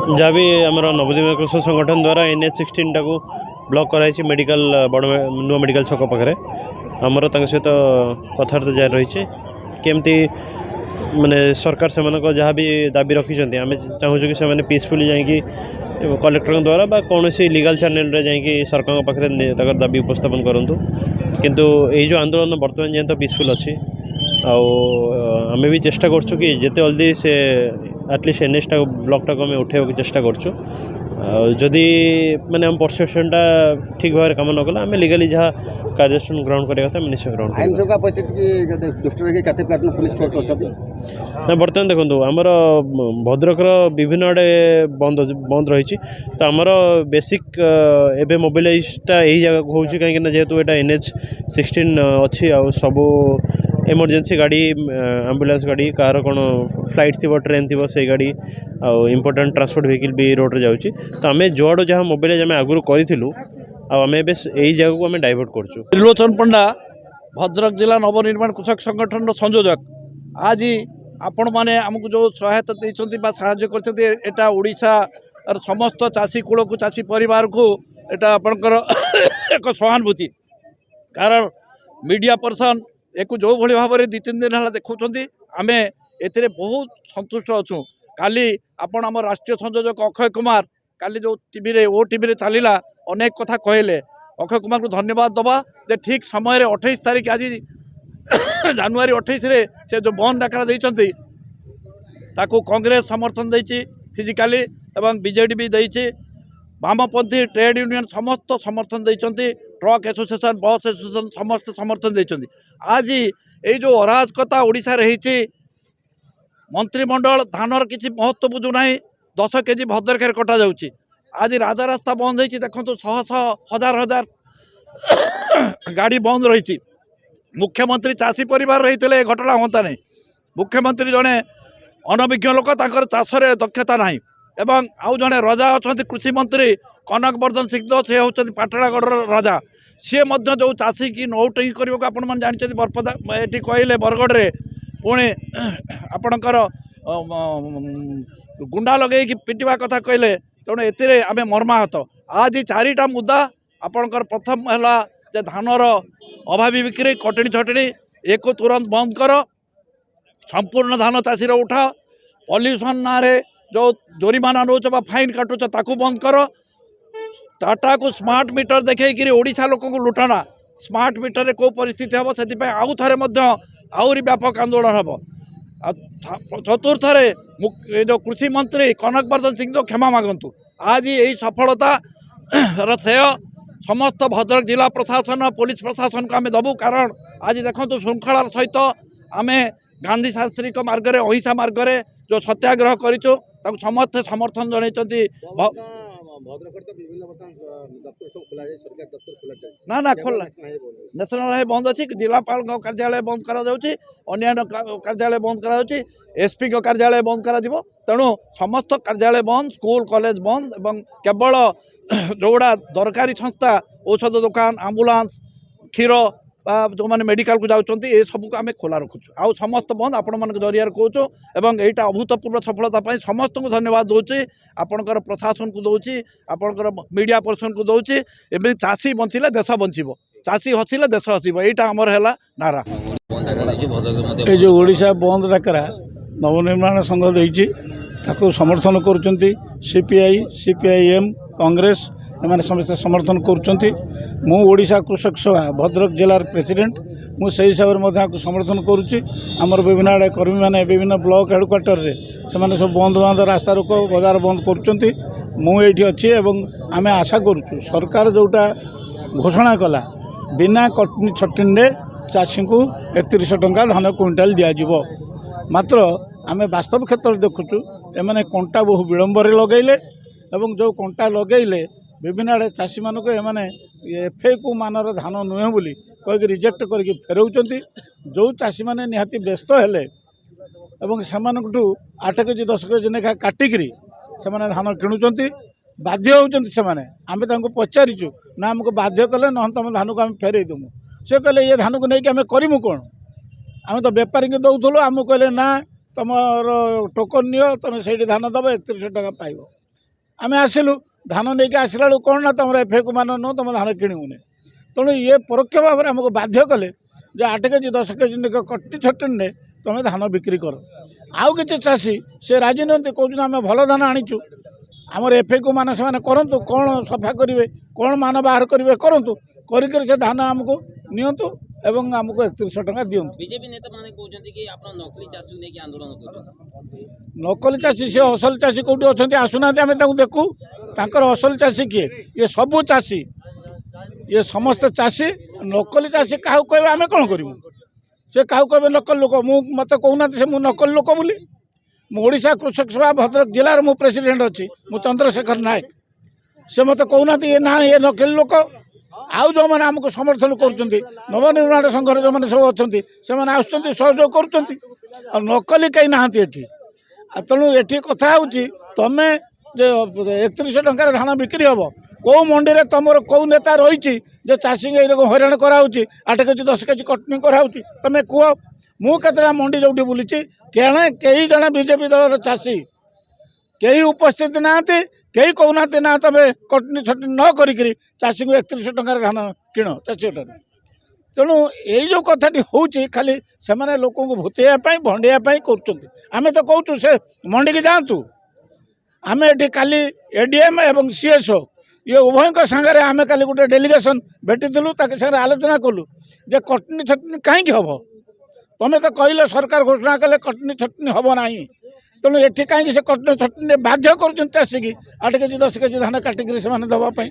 जहाँ भी आम नवोदय कृषक संगठन द्वारा NH-16 टाक ब्लॉक कराई मेडिकल बड़ नुआ मेडिकल छक पाखे आमर सहित कथबार्ता जारी रही केमती माने सरकार से जहाँ भी दाबी रखिंट आम चाहूँ कि पीसफुली जाकि कलेक्टर द्वारा कौन लीगल चैनल रे जाकि सरकार पाखे दाबी उपस्थापन करूँ किंतु यही जो आंदोलन बर्तमान जेहेतु पीसफुल अच्छी आम भी चेष्टा करछु कि जिते जल्दी से एटलिस्ट NH टा ब्लॉक टाक आम उठे चेष्टा करछु जदि माने हम परसेप्शनटा ठीक भाव काम न कला आम लीगली जहाँ कार्यानुष्ठान ग्रहण करवा कथा निश्चय ग्रहण ना बर्तमान देखो आमर भद्रकर विभिन्न आड़े बंद रही तो आमर बेसिक एवं मोबिलाइजटा यही जगह हो कहीं जेहेतु यहाँ NH-16 अच्छी आ सबू इमरजेंसी गाड़ी एम्बुलेंस गाड़ी कार कौन फ्लाइट थी ट्रेन थी से गाड़ी इंपोर्टेंट ट्रांसपोर्ट व्हीकल भी रोड रे जाऊँगी तो आम जुआड़ जहाँ मोबाइल आम आगुरी करूँ आम यही जगह को आम डाइवर्ट करूँ। त्रिलोचन पंडा भद्रक जिला नवनिर्माण कृषक संगठन संयोजक आज आपण मैंने आमको जो सहायता देते साहाय्य करता ओडिशा समस्त चाषी कूल को चाषी परिवार को एटा आपणकर एक सहानुभूति कारण मीडिया पर्सन एक जो भाई भाव में 2-3 दिन है देखुं आम ए बहुत संतुष्ट अच्छू काली आपण आम राष्ट्रीय संयोजक अक्षय कुमार काली जो टीवी OTV चलला अनेक कथा कहले अक्षय कुमार को धन्यवाद दबा जे ठीक समय 28 तारीख आज जनवरी 28 रे से जो बंद डाकरा देइछंती ताको कांग्रेस समर्थन देइछि फिजिकली एवं बीजेडी भी देइछि वामपंथी ट्रेड यूनियन समस्त समर्थन देइछंती ट्रक एसोसिएशन बस एसोसिएशन समस्त समर्थन देइछंती आज ये जो अराजकता ओडिशा रही मंत्रिमंडल धानर किसी महत्व बुझू ना 10 केजी भद्रक कटा जाउछि आज राजा रास्ता बंद होती देखो शह हजार हजार गाड़ी बंद रही मुख्यमंत्री चाषी परिवार रही घटना होता नहीं मुख्यमंत्री जड़े अनभिज्ञ लोक चाषरे दक्षता ना एवं आउ जड़े राजा अच्छा कृषि मंत्री कनक वर्धन सिंह से होती पाटणागढ़ राजा सी जो चाषी की नौटंकी करने को आपण जानते बरपदा ये कहले बरगढ़ में पुणी आपणकर गुंडा लगे पिटिवा कथा कहले तेणु ए आम मर्माहत आज 4टा मुद्दा आपणकर प्रथम है धानर अभावी बिक्री कटणी छटणी एक तुरंत बंद कर संपूर्ण धान चाषी उठा पॉल्यूशन ना जो जोरिमाना नौ फाइन काटुच ताकू बंद कर टाटा को स्मार्ट मीटर देखी ओडिशा लोक को लुटाना स्मार्ट मीटर रे को परिस्थिति हम से आउ थे आहरी व्यापक आंदोलन हम चतुर्थ जो कृषि मंत्री कनक वर्धन सिंह जो क्षमा मागंतु आज यही सफलता श्रेय समस्त भद्रक जिला प्रशासन पुलिस प्रशासन को आम दबू कारण आज देखो श्रृंखलार सहित आम गांधी शास्त्री मार्ग में अहिंसा मार्ग में जो सत्याग्रह करूँ समस्ते समर्थन जनई ना ना खोल नेशनल हाईवे बंद अच्छी जिलापाल कार्यालय बंद कर कार्यालय बंद कर SP कार्यालय बंद कर तेणु समस्त कार्यालय बंद स्कूल कॉलेज बंद एवं केवल जोड़ा दरकारी संस्था औषध दुकान आम्बुलांस क्षीर जो मैंने मेडिकल को जाऊँगी ये सब को आम खोला रखुचु आउ समस्त बंद आपण मान जरिया कहूँ एवं यहाँ अभूतपूर्व सफलता समस्त को धन्यवाद दूसरी आपणकर प्रशासन को दूसरी आपणकर मीडिया पर्सन को दूसरी एवं चाषी बंचिले देश बंचब चाषी हसिले देश हसब यहाँ आमर है नारा ये जो ओडिशा बंद डाकरा नवनिर्माण संघ देती समर्थन करुँच CPI CPIM कांग्रेस एम समस्त समर्थन करुँचा कृषक सभा भद्रक जिलार प्रेसिडेंट मुझे हिसाब से समर्थन करुँची आमर विभिन्न आड़े कर्मी मैंने विभिन्न ब्लॉक हेडक्वार्टर से सब बंद बंद रास्ता रोक बजार बंद करुँच अच्छी आम आशा करुँ सरकार जोटा घोषणा कला बिना कटनी छटनी चाषी को 31 टंका धान क्विंटाल दिज्व मात्र आम वास्तव क्षेत्र में देखुचु एमाने कंटा बहु विलंब लगेले एवं जो कंटा लगेले विभिन्न आड़े चाषी मानक एमाने FAQ मानर धान नुहे बोली कहीकि रिजेक्ट करके फेराउंट जो चाषी मैंने निहाती व्यस्त हेले एवं से 8 केजी 10 केजी लेखा काटिकी से धान किणुंट बाध्य होती आम पचारिचु ना आमको बाध्य कले न तुम धान को आम फेरई देमु से कहले ये धान को लेकिन आम करूँ कौन आम तो बेपारी को दौलू आमको कहले ना तुमर टोकन नियो तुम से धान दब 3100 टका पाइब आम आसिलु धान नहीं आसला बेलू कौन ना तुम एफएकू मान नो तुम धान किणुनि तेणु ये परोक्ष भाव में आमको बाध्य कले 8 केजी 10 केजी कटनी छटनी तुम धान बिक्री कर आउ कि चाषी से राजी नुहति कहते आम भल धान आनीचु आमर एफएकू मान से करूँ कौन सफा करेंगे कौन मान बाहर करेंगे करूँ कर धान आमको नियंतु एवं आमको 3100 टका दियंतु। बीजेपी नेता माने कहते कि आप नकली चाषी नहीं आंदोलन कर नकली चाषी से असल चाषी कौटी अच्छा आसुना आम देखू तांकर असल चाषी किए ये सबू चाषी ये समस्त चाषी नकली चाषी क्या कहे आम कौन करूँ से क्या कहे नकल लोक मत कहना से मु नकल लोक बोली ओडिशा कृषक सभा भद्रक जिलार मु प्रेसिडेंट अच्छी मु चंद्रशेखर नायक से मत कहना ये ना ये नकली लोक आउ जो मैंने आमको समर्थन कर नवनिर्माण संघर जो मैंने सब अच्छा से सहयोग कर नकली कहीं ना तेणु ये कथा हूँ तुम 3100 टंकार धान बिक्री हम कौ मंडी में तुम कौ नेता रही चाषी हैरान कराऊँच 8 केजी 10 केजी कटनी कराऊँ तुम कह मुझे मंडी जो बुली कई जन बीजेपी दल चाषी कई उपस्थित ना कई कहना ना तुम कटनी छटनी न करी चाषी को 3100 टंकार धान किण चाषी तेणु यही जो कथाटी हूँ खाली से लोक भूतेवाई भंडेवाई करें तो कहूँ से मंडी की जातु आम ये काली एडीएम एवं सीएसओ ये उभय सागर आम काली गोटे डेलीगेशन भेटी सागर आलोचना कलु जे कटनी छटनी कहीं हम तुम तो कहले सरकार घोषणा कले कटनी छटनी हम ना तेणु ये कहीं से कटनी छटनी बाध्य कर 8 केजी 10 केजी धान काटिक दवाई।